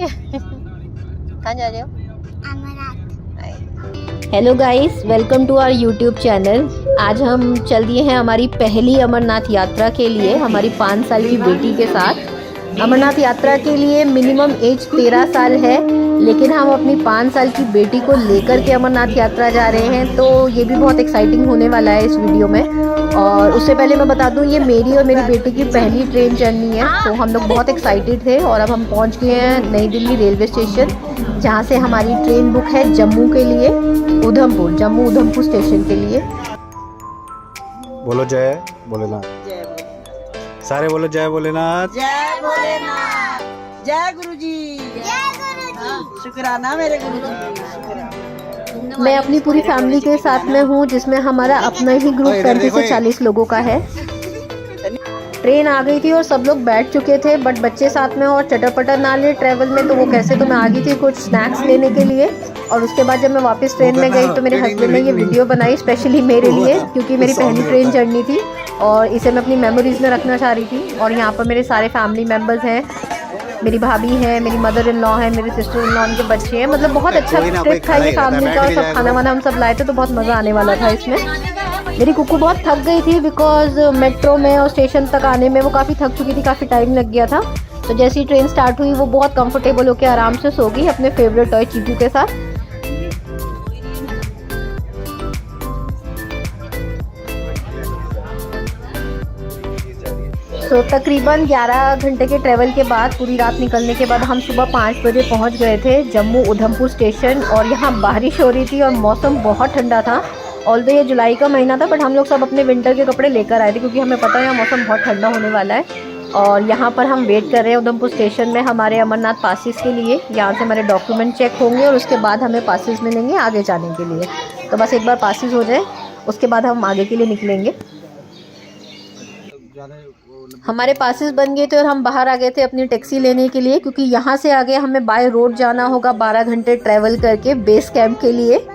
कहाँ जा रहे हो? Hello guys, welcome to our YouTube channel. आज हम चल दिए हैं हमारी पहली अमरनाथ यात्रा के लिए हमारी 5 साल की बेटी के साथ। अमरनाथ यात्रा के लिए मिनिमम एज 13 साल है, लेकिन हम अपनी 5 साल की बेटी को लेकर के अमरनाथ यात्रा जा रहे हैं, तो ये भी बहुत एक्साइटिंग होने वाला है इस वीडियो में। और उससे पहले मैं बता दूं, ये मेरी और मेरी बेटी की पहली ट्रेन जर्नी है, तो हम लोग बहुत एक्साइटेड थे। और अब हम पहुंच गए हैं नई दिल्ली रेलवे स्टेशन, जहां से हमारी ट्रेन बुक है जम्मू के लिए, जम्मू उधमपुर स्टेशन के लिए। बोलो जय भोलेनाथ। सारे बोलो जय भोलेनाथ। जय भोलेनाथ। जय गुरुजी। शुक्राना मेरे गुरुजी। मैं अपनी पूरी फैमिली के साथ में हूँ, जिसमें हमारा अपना ही ग्रुप 35 से 40 लोगों का है। ट्रेन आ गई थी और सब लोग बैठ चुके थे, बट बच्चे साथ में और चटर-पटर ना ले ट्रैवल में, तो वो कैसे, तो मैं आ गई थी कुछ स्नैक्स लेने के लिए। और उसके बाद जब मैं वापस ट्रेन में गई तो मेरे हस्बैंड ने ये वीडियो बनाई स्पेशली मेरे लिए, क्योंकि मेरी पहली ट्रेन जर्नी थी और इसे मैं अपनी मेमोरीज में रखना चाह रही थी। और यहाँ पर मेरे सारे फैमिली मेम्बर्स हैं, मेरी भाभी है, मेरी मदर इन लॉ है, मेरी सिस्टर इन लॉ, उनके बच्चे हैं। मतलब बहुत अच्छा ट्रिप था ये फैमिली का, और सब खाना वाना हम सब लाए थे, तो बहुत मज़ा आने वाला था इसमें। मेरी कुक्कू बहुत थक गई थी बिकॉज मेट्रो में और स्टेशन तक आने में वो काफ़ी थक चुकी थी, काफ़ी टाइम लग गया था। तो जैसे ही ट्रेन स्टार्ट हुई वो बहुत कंफर्टेबल होकर आराम से सो गई अपने फेवरेट टॉय चीकू के साथ। तो तकरीबन 11 घंटे के ट्रैवल के बाद, पूरी रात निकलने के बाद हम सुबह 5 बजे पहुंच गए थे जम्मू उधमपुर स्टेशन। और यहाँ बारिश हो रही थी और मौसम बहुत ठंडा था। ऑल्दो ये जुलाई का महीना था, बट हम लोग सब अपने विंटर के कपड़े लेकर आए थे, क्योंकि हमें पता है यहाँ मौसम बहुत ठंडा होने वाला है। और यहाँ पर हम वेट कर रहे हैं उधमपुर स्टेशन में हमारे अमरनाथ पासिस के लिए। यहाँ से हमारे डॉक्यूमेंट चेक होंगे और उसके बाद हमें पासिस मिलेंगे आगे जाने के लिए। तो बस एक बार पासिस हो जाए, उसके बाद हम आगे के लिए निकलेंगे। हमारे पासेस बन गए थे और हम बाहर आ गए थे अपनी टैक्सी लेने के लिए, क्योंकि यहाँ से आगे हमें बाय रोड जाना होगा 12 घंटे ट्रैवल करके बेस कैंप के लिए।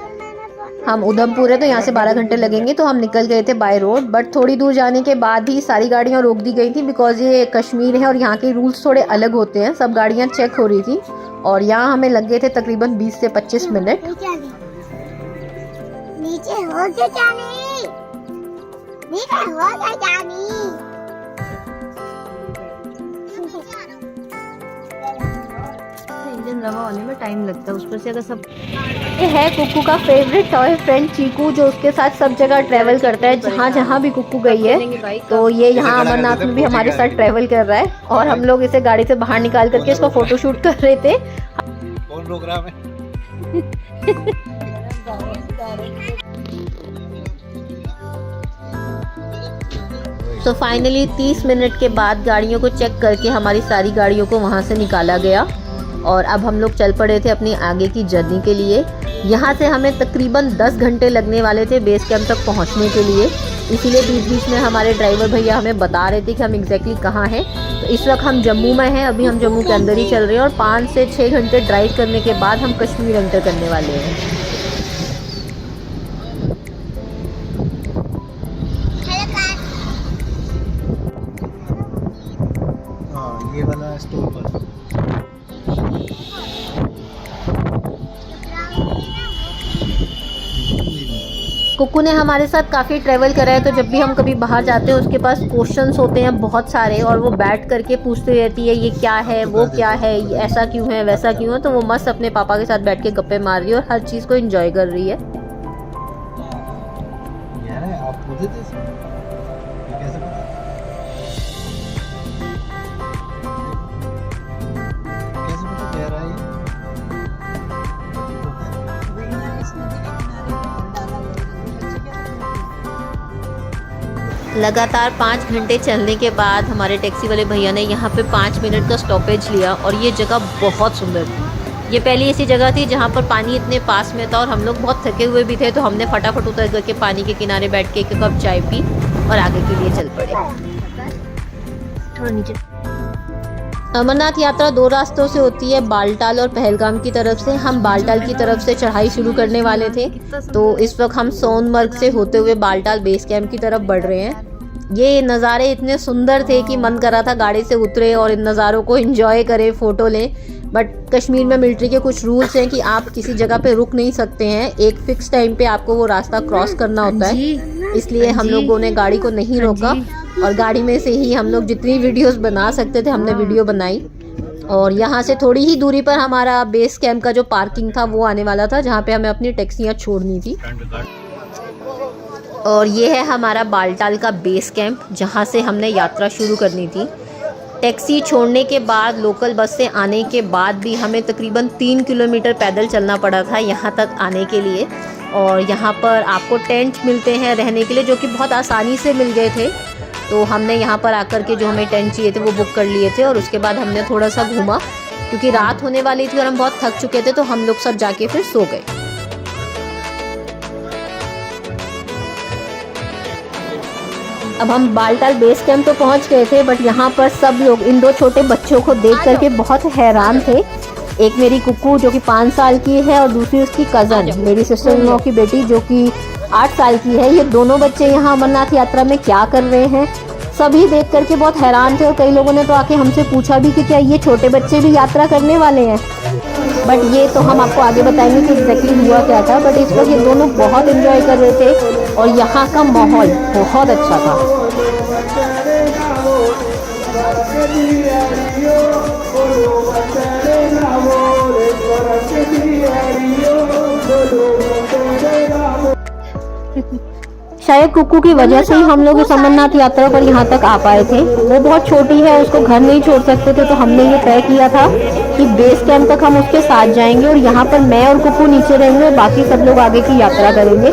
हम उधमपुर है तो यहाँ से 12 घंटे लगेंगे, तो हम निकल गए थे बाय रोड। बट थोड़ी दूर जाने के बाद ही सारी गाड़ियाँ रोक दी गई थी, बिकॉज ये कश्मीर है और यहाँ के रूल्स थोड़े अलग होते हैं। सब गाड़ियाँ चेक हो रही थी और यहाँ हमें लग गए थे तकरीबन 20 से 25 मिनट। नीचे हो के जानी, नीचे हो के जानी। इंजन रवा होने में टाइम लगता है, उस पर से अगर सब। ये है कुक्कू का फेवरेट टॉय फ्रेंड चीकू, जो उसके साथ सब जगह ट्रैवल करता है, जहाँ जहाँ भी कुक्कू गई है। तो ये यहाँ अमरनाथ में भी हमारे साथ ट्रैवल कर रहा है और हम लोग इसे गाड़ी से बाहर निकाल करके इसका फोटो शूट कर रहे थे। कौन प्रोग्राम है? तो फाइनली 30 मिनट के बाद गाड़ियों को चेक करके हमारी सारी गाड़ियों को वहाँ से निकाला गया और अब हम लोग चल पड़े थे अपनी आगे की जर्नी के लिए। यहाँ से हमें तकरीबन 10 घंटे लगने वाले थे बेस कैंप तक पहुँचने के लिए, इसीलिए बीच बीच में हमारे ड्राइवर भैया हमें बता रहे थे कि हम एग्जैक्टली कहाँ हैं। तो इस वक्त हम जम्मू में हैं, अभी हम जम्मू के अंदर ही चल रहे हैं और 5 से 6 घंटे ड्राइव करने के बाद हम कश्मीर एंटर करने वाले हैं। ये वाला स्टोर पर कुक्कू ने हमारे साथ काफ़ी ट्रैवल करा है, तो जब भी हम कभी बाहर जाते हैं उसके पास क्वेश्चंस होते हैं बहुत सारे, और वो बैठ करके पूछती रहती है ये क्या है, वो क्या है, ये ऐसा क्यों है, वैसा क्यों है। तो वो मस्त अपने पापा के साथ बैठ के गप्पे मार रही है और हर चीज़ को एंजॉय कर रही है। आप खुद कैसे कह रहा है? लगातार 5 घंटे चलने के बाद हमारे टैक्सी वाले भैया ने यहाँ पे 5 मिनट का स्टॉपेज लिया और ये जगह बहुत सुंदर थी। ये पहली ऐसी जगह थी जहाँ पर पानी इतने पास में था और हम लोग बहुत थके हुए भी थे, तो हमने फटाफट उतर करके पानी के किनारे बैठ के एक कप चाय पी और आगे के लिए चल पड़े। थोड़ा नीचे। अमरनाथ यात्रा 2 रास्तों से होती है, बालटाल और पहलगाम की तरफ से। हम बालटाल की तरफ से चढ़ाई शुरू करने वाले थे, तो इस वक्त हम सोनमर्ग से होते हुए बालटाल बेस कैंप की तरफ बढ़ रहे हैं। ये नज़ारे इतने सुंदर थे कि मन कर रहा था गाड़ी से उतरे और इन नज़ारों को एंजॉय करें, फ़ोटो लें। बट कश्मीर में मिलिट्री के कुछ रूल्स हैं कि आप किसी जगह पे रुक नहीं सकते हैं, एक फिक्स टाइम पे आपको वो रास्ता क्रॉस करना होता है। इसलिए हम लोगों ने गाड़ी को नहीं रोका और गाड़ी में से ही हम लोग जितनी वीडियोस बना सकते थे हमने वीडियो बनाई। और यहाँ से थोड़ी ही दूरी पर हमारा बेस कैंप का जो पार्किंग था वो आने वाला था, जहाँ पे हमें अपनी टैक्सियाँ छोड़नी थी। और ये है हमारा बालटाल का बेस कैंप, जहाँ से हमने यात्रा शुरू करनी थी। टैक्सी छोड़ने के बाद, लोकल बस से आने के बाद भी हमें तकरीबन 3 किलोमीटर पैदल चलना पड़ा था यहाँ तक आने के लिए। और यहाँ पर आपको टेंट मिलते हैं रहने के लिए, जो कि बहुत आसानी से मिल गए थे। तो हमने यहाँ पर आकर के जो हमें टेंट चाहिए थे वो बुक कर लिए थे। और उसके बाद हमने थोड़ा सा घूमा, क्योंकि रात होने वाली थी और हम बहुत थक चुके थे, तो हम लोग सब जाके फिर सो गए। अब हम बालटाल बेस कैंप तो पहुंच गए थे, बट यहाँ पर सब लोग इन 2 छोटे बच्चों को देख करके बहुत हैरान थे। एक मेरी कुक्कू जो कि 5 साल की है और दूसरी उसकी कज़न मेरी सिस्टर इन लॉ की बेटी जो कि 8 साल की है। ये दोनों बच्चे यहाँ अमरनाथ यात्रा में क्या कर रहे हैं, सभी देख करके बहुत हैरान थे। और कई लोगों ने तो आके हमसे पूछा भी कि क्या ये छोटे बच्चे भी यात्रा करने वाले हैं। बट ये तो हम आपको आगे बताएंगे कि एग्जैक्टली हुआ क्या था। बट इस वक्त ये दोनों बहुत एंजॉय कर रहे थे और यहाँ का माहौल बहुत अच्छा था। शायद कुक्कू की वजह से ही हम लोग इस अमरनाथ यात्रा पर यहाँ तक आ पाए थे। वो बहुत छोटी है, उसको घर नहीं छोड़ सकते थे, तो हमने ये तय किया था कि बेस कैंप तक हम उसके साथ जाएंगे और यहाँ पर मैं और कुक्कू नीचे रहेंगे और बाकी सब लोग आगे की यात्रा करेंगे।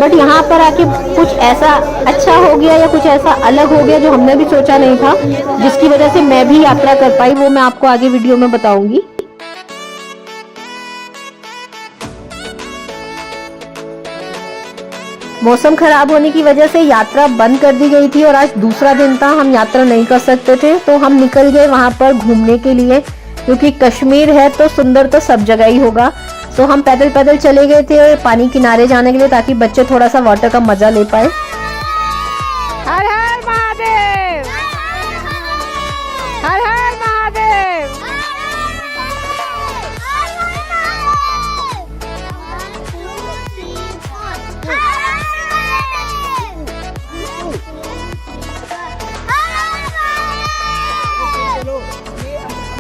बट यहाँ पर आके कुछ ऐसा अच्छा हो गया या कुछ ऐसा अलग हो गया जो हमने भी सोचा नहीं था, जिसकी वजह से मैं भी यात्रा कर पाई। वो मैं आपको आगे वीडियो में बताऊंगी। मौसम खराब होने की वजह से यात्रा बंद कर दी गई थी और आज दूसरा दिन था, हम यात्रा नहीं कर सकते थे। तो हम निकल गए वहां पर घूमने के लिए, क्योंकि कश्मीर है तो सुंदर तो सब जगह ही होगा। तो हम पैदल पैदल चले गए थे पानी किनारे जाने के लिए, ताकि बच्चे थोड़ा सा वाटर का मजा ले पाए। हर हर महादेव, हर हर महादेव।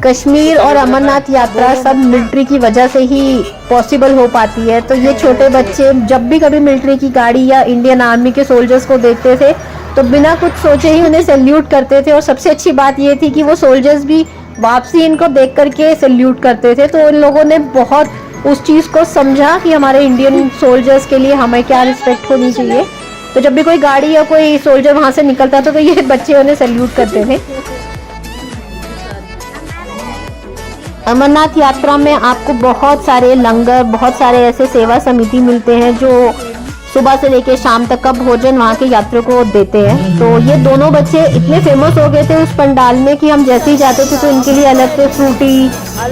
कश्मीर और अमरनाथ यात्रा सब मिलिट्री की वजह से ही पॉसिबल हो पाती है। तो ये छोटे बच्चे जब भी कभी मिलिट्री की गाड़ी या इंडियन आर्मी के सोल्जर्स को देखते थे तो बिना कुछ सोचे ही उन्हें सैल्यूट करते थे। और सबसे अच्छी बात ये थी कि वो सोल्जर्स भी वापसी इनको देख करके सैल्यूट करते थे। तो उन लोगों ने बहुत उस चीज़ को समझा कि हमारे इंडियन सोल्जर्स के लिए हमें क्या रिस्पेक्ट होनी चाहिए। तो जब भी कोई गाड़ी या कोई सोल्जर वहाँ से निकलता था तो ये बच्चे उन्हें सैल्यूट करते थे। अमरनाथ यात्रा में आपको बहुत सारे लंगर, बहुत सारे ऐसे सेवा समिति मिलते हैं जो सुबह से लेकर शाम तक का भोजन वहाँ के यात्रियों को देते हैं। तो ये दोनों बच्चे इतने फेमस हो गए थे उस पंडाल में कि हम जैसे ही जाते थे तो इनके लिए अलग से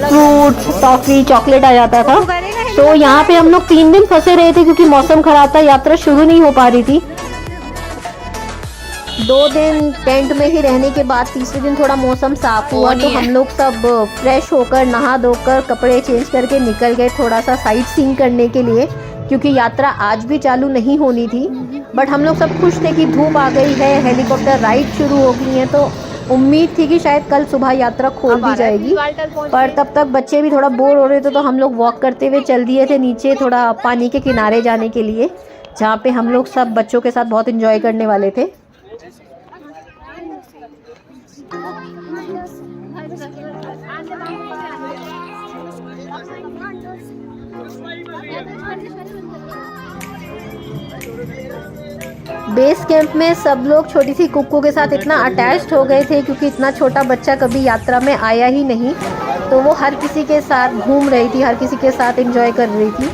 फ्रूट, टॉफी, चॉकलेट आ जाता था। तो यहाँ पे हम लोग 3 दिन फंसे रहे थे क्योंकि मौसम खराब था, यात्रा शुरू नहीं हो पा रही थी। 2 दिन टेंट में ही रहने के बाद तीसरे दिन थोड़ा मौसम साफ हुआ तो हम लोग सब फ्रेश होकर नहा धोकर कपड़े चेंज करके निकल गए थोड़ा सा साइट सीइंग करने के लिए, क्योंकि यात्रा आज भी चालू नहीं होनी थी। बट हम लोग सब खुश थे कि धूप आ गई है, हेलीकॉप्टर राइड शुरू हो गई है, तो उम्मीद थी कि शायद कल सुबह यात्रा खोल भी जाएगी। पर तब तक बच्चे भी थोड़ा बोर हो रहे थे तो हम लोग वॉक करते हुए चल दिए थे नीचे थोड़ा पानी के किनारे जाने के लिए, जहाँ पे हम लोग सब बच्चों के साथ बहुत इंजॉय करने वाले थे। बेस कैंप में सब लोग छोटी सी कुक्कू के साथ इतना अटैच्ड हो गए थे क्योंकि इतना छोटा बच्चा कभी यात्रा में आया ही नहीं, तो वो हर किसी के साथ घूम रही थी, हर किसी के साथ एंजॉय कर रही थी।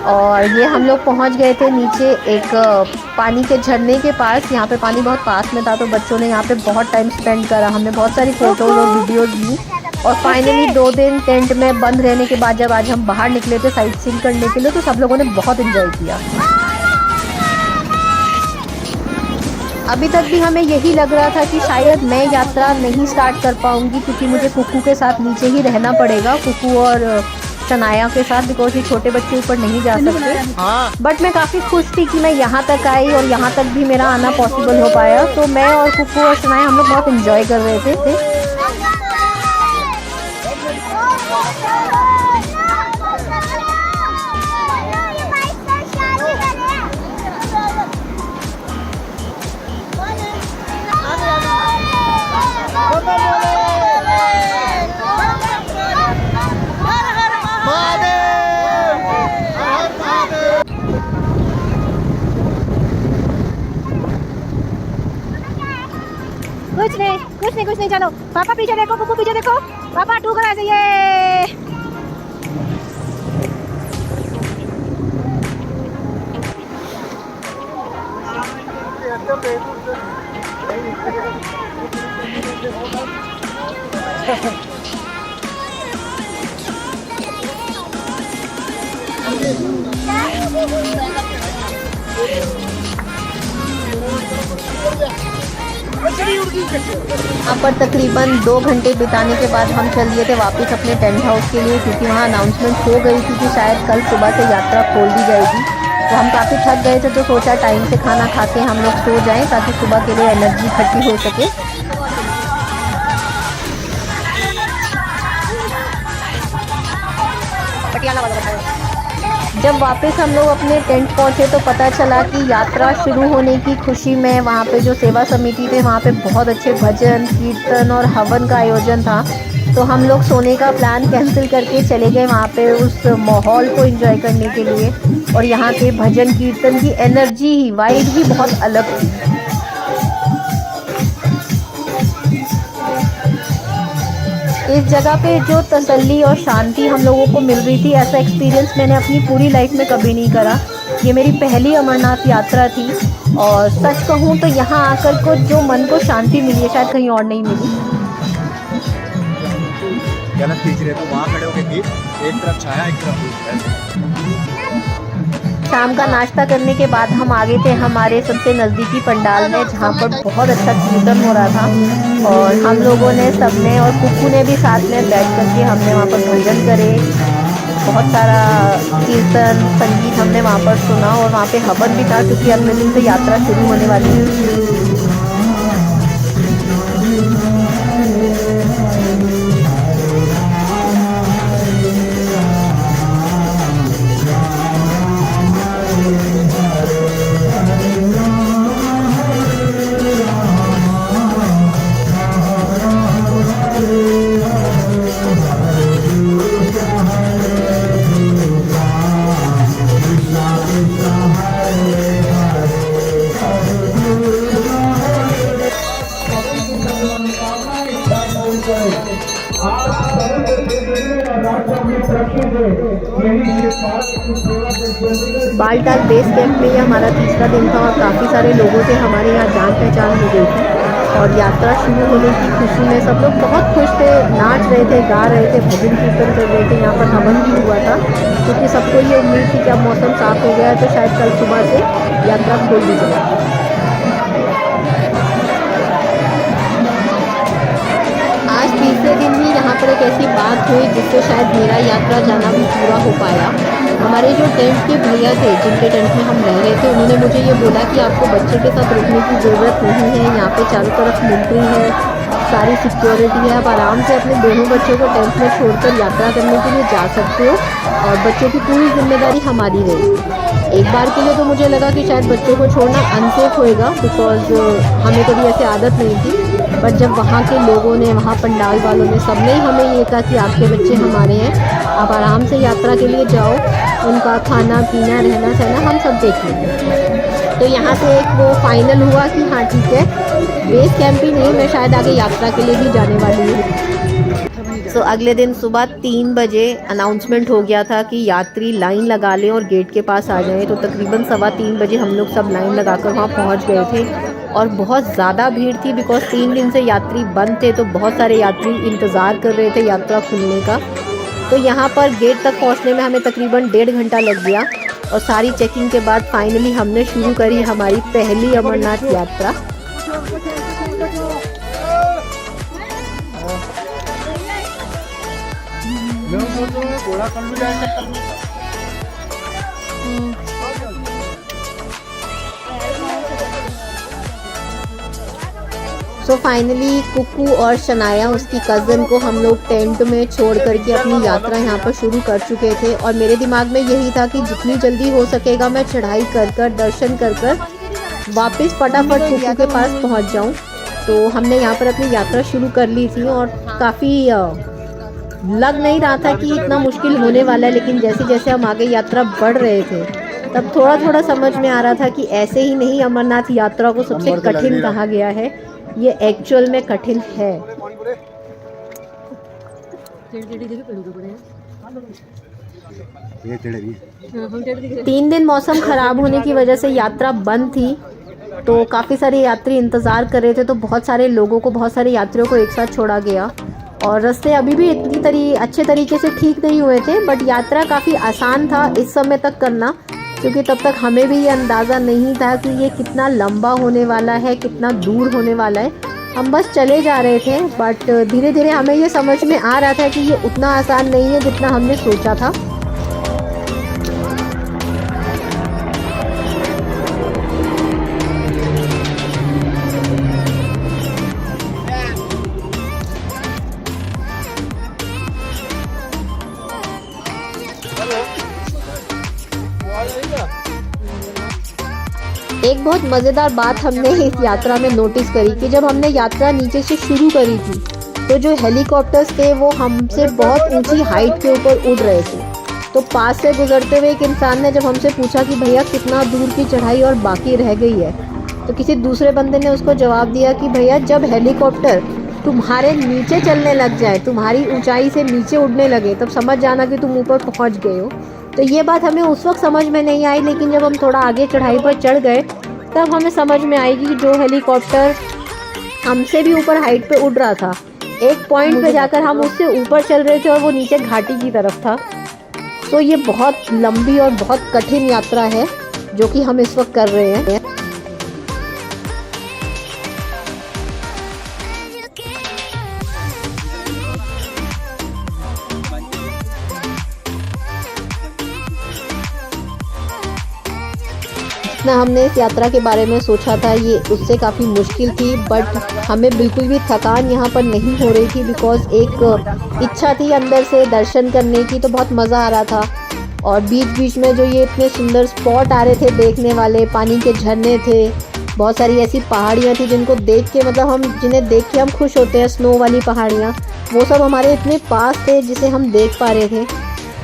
और ये हम लोग पहुंच गए थे नीचे एक पानी के झरने के पास। यहाँ पे पानी बहुत पास में था तो बच्चों ने यहाँ पे बहुत टाइम स्पेंड करा, हमने बहुत सारी फोटोज और वीडियोज ली। और फाइनली 2 दिन टेंट में बंद रहने के बाद जब आज हम बाहर निकले थे साइट सीइंग करने के लिए तो सब लोगों ने बहुत एंजॉय किया। अभी तक भी हमें यही लग रहा था कि शायद मैं यात्रा नहीं स्टार्ट कर पाऊंगी, क्योंकि मुझे कुक्कू के साथ नीचे ही रहना पड़ेगा, कुक्कू और शनाया के साथ, बिकॉज ये छोटे बच्चे ऊपर नहीं जा सकते। बट मैं काफ़ी खुश थी कि मैं यहाँ तक आई और यहाँ तक भी मेरा आना पॉसिबल हो पाया। तो मैं और कुक्कू और शनाया हम लोग बहुत इंजॉय कर रहे थे। कुछ नहीं चलो पापा पीछे देखो, कुकू पीछे देखो, पापा टूक रहा है ये। यहाँ पर तकरीबन 2 घंटे बिताने के बाद हम चल दिए थे वापस अपने टेंट हाउस के लिए, क्योंकि वहाँ अनाउंसमेंट हो गई थी कि शायद कल सुबह से यात्रा खोल दी जाएगी। तो हम काफ़ी थक गए थे, तो सोचा टाइम से खाना खाते हम लोग सो जाएं ताकि सुबह के लिए एनर्जी इकट्ठी हो सके। जब वापस हम लोग अपने टेंट पहुंचे तो पता चला कि यात्रा शुरू होने की खुशी में वहाँ पे जो सेवा समिति थे वहाँ पे बहुत अच्छे भजन कीर्तन और हवन का आयोजन था। तो हम लोग सोने का प्लान कैंसिल करके चले गए वहाँ पे उस माहौल को एंजॉय करने के लिए। और यहाँ के भजन कीर्तन की एनर्जी ही वाइब ही बहुत अलग थी। इस जगह पे जो तसल्ली और शांति हम लोगों को मिल रही थी, ऐसा एक्सपीरियंस मैंने अपनी पूरी लाइफ में कभी नहीं करा। ये मेरी पहली अमरनाथ यात्रा थी और सच कहूँ तो यहाँ आकर को जो मन को शांति मिली है शायद कहीं और नहीं मिली। गलत खींच रहे तो वहाँ खड़े होके खींच, एक तरफ छाया एक तरफ। शाम का नाश्ता करने के बाद हम आ गए थे हमारे सबसे नज़दीकी पंडाल में, जहाँ पर बहुत अच्छा कीर्तन हो रहा था। और हम लोगों ने सबने और कुक्कू ने भी साथ में बैठ करके हमने वहाँ पर भजन करे, बहुत सारा कीर्तन संगीत हमने वहाँ पर सुना। और वहाँ पे हवन भी था, क्योंकि अगले दिन से यात्रा शुरू होने वाली है। बालटाल बेस कैंप में ये हमारा तीसरा दिन था और काफ़ी सारे लोगों से हमारे यहाँ जान पहचान हो गई थी। और यात्रा शुरू होने की खुशी में सब लोग बहुत खुश थे, नाच रहे थे, गा रहे थे, भजन कीर्तन कर रहे थे। यहाँ पर हवन भी हुआ था, क्योंकि सबको ये उम्मीद थी कि अब मौसम साफ हो गया है तो शायद कल सुबह से यात्रा खोल दी जाएगी। आज तीसरे दिन ही यहाँ पर एक ऐसी बात हुई जिससे शायद मेरा यात्रा जाना भी पूरा हो पाया। हमारे जो टेंट के भैया थे, जिनके टेंट में हम रह रहे थे, उन्होंने मुझे ये बोला कि आपको बच्चे के साथ रुकने की ज़रूरत नहीं है, यहाँ पे चारों तरफ मिलिट्री है, सारी सिक्योरिटी है, आप आराम से अपने दोनों बच्चों को टेंट में छोड़कर यात्रा करने के लिए जा सकते हो और बच्चों की पूरी जिम्मेदारी हमारी रहेगी। एक बार के लिए तो मुझे लगा कि शायद बच्चों को छोड़ना अनसेफ होएगा, बिकॉज हमें कभी ऐसी आदत नहीं थी। बट जब वहाँ के लोगों ने, वहाँ पंडाल वालों ने, सबने हमें ये कहा कि आपके बच्चे हमारे हैं, आप आराम से यात्रा के लिए जाओ, उनका खाना पीना रहना सहना हम सब देख लेंगे। तो यहाँ से एक वो फाइनल हुआ कि हाँ ठीक है, बेस कैंप ही नहीं, मैं शायद आगे यात्रा के लिए भी जाने वाली हूँ। सो अगले दिन सुबह 3 बजे अनाउंसमेंट हो गया था कि यात्री लाइन लगा लें और गेट के पास आ जाएं। तो तकरीबन 3:15 बजे हम लोग सब लाइन लगाकर वहाँ पहुँच गए थे और बहुत ज़्यादा भीड़ थी, बिकॉज 3 दिन से यात्री बंद थे, तो बहुत सारे यात्री इंतज़ार कर रहे थे यात्रा खुलने का। तो यहाँ पर गेट तक पहुँचने में हमें तकरीबन 1.5 घंटा लग गया और सारी चेकिंग के बाद फाइनली हमने शुरू करी हमारी पहली अमरनाथ यात्रा। घोड़ा कर लूँ जाए चक्कर में। सो फाइनली कुकू और शनाया उसकी कज़न को हम लोग टेंट में छोड़ करके अपनी यात्रा यहाँ पर शुरू कर चुके थे। और मेरे दिमाग में यही था कि जितनी जल्दी हो सकेगा मैं चढ़ाई कर कर दर्शन कर कर वापस फटाफट कुकू के पास पहुँच जाऊँ। तो हमने यहाँ पर अपनी यात्रा शुरू कर ली थी और काफ़ी लग नहीं रहा था कि इतना मुश्किल होने वाला है, लेकिन जैसे जैसे हम आगे यात्रा बढ़ रहे थे तब थोड़ा थोड़ा समझ में आ रहा था कि ऐसे ही नहीं अमरनाथ यात्रा को सबसे कठिन कहा गया है, ये एक्चुअल में कठिन है। 3 दिन मौसम खराब होने की वजह से यात्रा बंद थी, तो काफ़ी सारे यात्री इंतज़ार कर रहे थे, तो बहुत सारे लोगों को, बहुत सारे यात्रियों को एक साथ छोड़ा गया। और रास्ते अभी भी इतनी अच्छे तरीके से ठीक नहीं हुए थे, बट यात्रा काफ़ी आसान था इस समय तक करना, क्योंकि तब तक हमें भी ये अंदाज़ा नहीं था कि ये कितना लंबा होने वाला है, कितना दूर होने वाला है। हम बस चले जा रहे थे, बट धीरे धीरे हमें ये समझ में आ रहा था कि ये उतना आसान नहीं है जितना हमने सोचा था। एक बहुत मज़ेदार बात हमने इस यात्रा में नोटिस करी कि जब हमने यात्रा नीचे से शुरू करी थी तो जो हेलीकॉप्टर्स थे वो हमसे बहुत ऊंची हाइट के ऊपर उड़ रहे थे। तो पास से गुजरते हुए एक इंसान ने जब हमसे पूछा कि भैया कितना दूर की चढ़ाई और बाकी रह गई है, तो किसी दूसरे बंदे ने उसको जवाब दिया कि भैया जब हेलीकॉप्टर तुम्हारे नीचे चलने लग जाए, तुम्हारी ऊंचाई से नीचे उड़ने लगे, तब समझ जाना कि तुम ऊपर पहुंच गए हो। तो ये बात हमें उस वक्त समझ में नहीं आई, लेकिन जब हम थोड़ा आगे चढ़ाई पर चढ़ गए तब हमें समझ में आएगी कि जो हेलीकॉप्टर हमसे भी ऊपर हाइट पे उड़ रहा था, एक पॉइंट पे जाकर हम उससे ऊपर चल रहे थे और वो नीचे घाटी की तरफ था। तो ये बहुत लंबी और बहुत कठिन यात्रा है जो कि हम इस वक्त कर रहे हैं। जितना हमने इस यात्रा के बारे में सोचा था ये उससे काफ़ी मुश्किल थी, बट हमें बिल्कुल भी थकान यहाँ पर नहीं हो रही थी, बिकॉज़ एक इच्छा थी अंदर से दर्शन करने की। तो बहुत मज़ा आ रहा था। और बीच बीच में जो ये इतने सुंदर स्पॉट आ रहे थे देखने वाले, पानी के झरने थे, बहुत सारी ऐसी पहाड़ियाँ थी जिनको देख के, मतलब हम जिन्हें देख के हम खुश होते हैं, स्नो वाली पहाड़ियाँ, वो सब हमारे इतने पास थे जिसे हम देख पा रहे थे।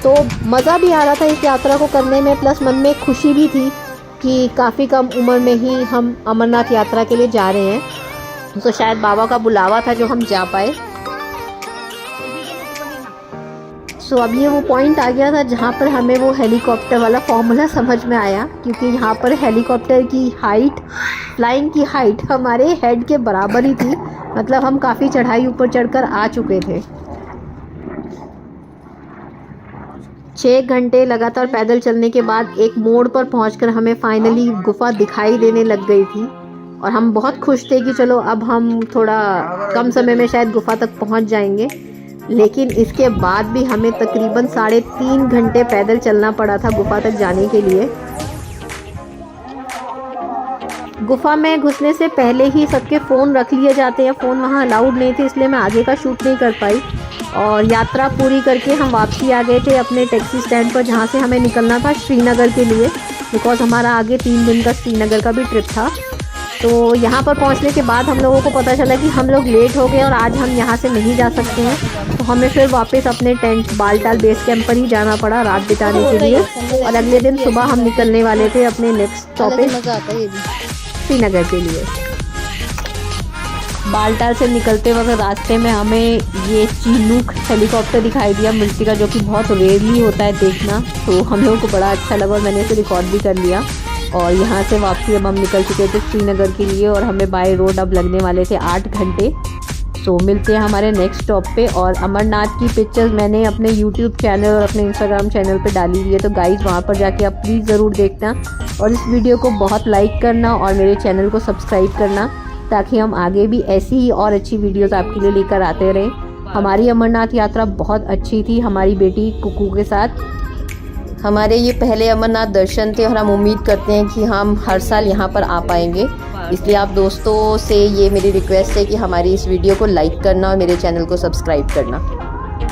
तो मज़ा भी आ रहा था इस यात्रा को करने में, प्लस मन में खुशी भी थी कि काफ़ी कम उम्र में ही हम अमरनाथ यात्रा के लिए जा रहे हैं। तो शायद बाबा का बुलावा था जो हम जा पाए। सो अब ये वो पॉइंट आ गया था जहाँ पर हमें वो हेलीकॉप्टर वाला फॉर्मूला समझ में आया, क्योंकि यहाँ पर हेलीकॉप्टर की हाइट, फ्लाइंग की हाइट हमारे हेड के बराबर ही थी। मतलब हम काफ़ी चढ़ाई ऊपर चढ़कर आ चुके थे। 6 घंटे लगातार पैदल चलने के बाद एक मोड़ पर पहुंचकर हमें फाइनली गुफा दिखाई देने लग गई थी, और हम बहुत खुश थे कि चलो अब हम थोड़ा कम समय में शायद गुफा तक पहुंच जाएंगे। लेकिन इसके बाद भी हमें तकरीबन 3.5 घंटे पैदल चलना पड़ा था गुफा तक जाने के लिए। गुफा में घुसने से पहले ही सबके फ़ोन रख लिए जाते हैं, फ़ोन वहाँ अलाउड नहीं थे, इसलिए मैं आगे का शूट नहीं कर पाई। और यात्रा पूरी करके हम वापसी आ गए थे अपने टैक्सी स्टैंड पर, जहाँ से हमें निकलना था श्रीनगर के लिए, बिकॉज़ हमारा आगे 3 दिन का श्रीनगर का भी ट्रिप था। तो यहाँ पर पहुँचने के बाद हम लोगों को पता चला कि हम लोग लेट हो गए और आज हम यहाँ से नहीं जा सकते हैं। तो हमें फिर वापस अपने टेंट बालटाल बेस कैंप पर ही जाना पड़ा रात बिताने के लिए। और अगले दिन सुबह हम निकलने वाले थे अपने नेक्स्ट स्टॉपेज श्रीनगर के लिए। बालटाल से निकलते वक्त रास्ते में हमें ये चिनूक हेलीकॉप्टर दिखाई दिया मिर्ची का, जो कि बहुत रेयरली होता है देखना। तो हम लोगों को बड़ा अच्छा लगा और मैंने इसे रिकॉर्ड भी कर लिया। और यहाँ से वापसी अब हम निकल चुके थे श्रीनगर के लिए, और हमें बाय रोड अब लगने वाले थे 8 घंटे। सो मिलते हैं हमारे नेक्स्ट स्टॉप पे। और अमरनाथ की पिक्चर्स मैंने अपने यूट्यूब चैनल और अपने इंस्टाग्राम चैनल पे डाली हुई है, तो गाइज़ वहाँ पर जाके आप प्लीज़ ज़रूर देखना और इस वीडियो को बहुत लाइक करना और मेरे चैनल को सब्सक्राइब करना, ताकि हम आगे भी ऐसी ही और अच्छी वीडियोस आपके लिए लेकर आते रहें। हमारी अमरनाथ यात्रा बहुत अच्छी थी हमारी बेटी कुकू के साथ। हमारे ये पहले अमरनाथ दर्शन थे और हम उम्मीद करते हैं कि हम हर साल यहाँ पर आ पाएंगे। इसलिए आप दोस्तों से ये मेरी रिक्वेस्ट है कि हमारी इस वीडियो को लाइक करना और मेरे चैनल को सब्सक्राइब करना।